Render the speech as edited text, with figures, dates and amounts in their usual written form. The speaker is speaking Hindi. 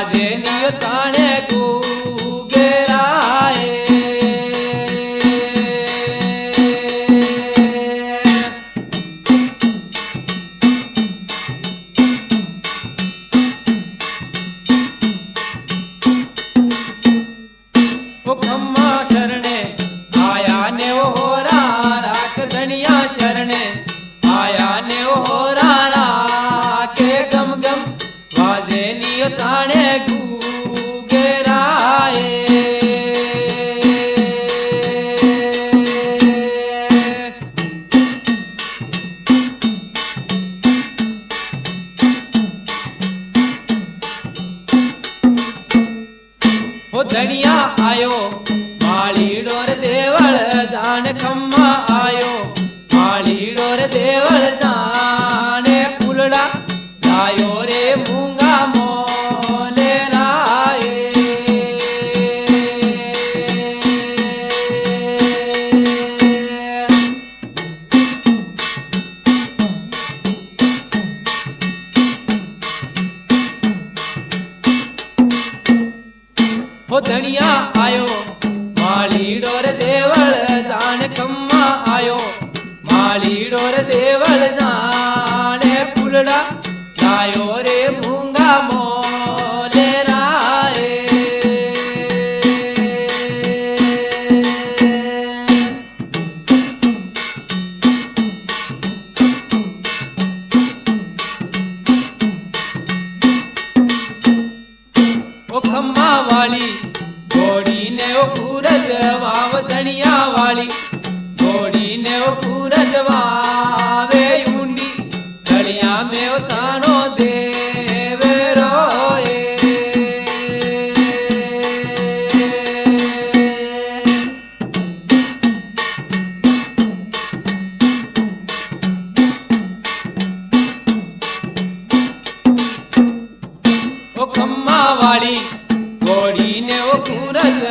वाजे नियो ताणे गुगेराए ओ खम्मा शरणे आया ने ओ होरा राख धनिया शरणे आया ने ओ होरा राखे गम गम वाजे नियो ताणे गुगेराए हो धनिया आयो माळीडो रे देवळ जाण खम्मा आयो माळीडो रे देवळ जाणे फुलड़ा जायो रे मूंगा मोले राये हो धनिया आयो माळीडो रे देवळ जाण खम्मा आयो माळीडो रे देवळ जाणे फुलड़ा जायो रे मूंगा मोले राये ओ खम्मा वाली घोड़ी ने ओ सूरज वाव धनिया वाली घोड़ी ने ओ सूरज वावे ऊंडी गलिया में ओ तानो देवे रोए ओ खम्मा वाली घोड़ी ने ओ सूरज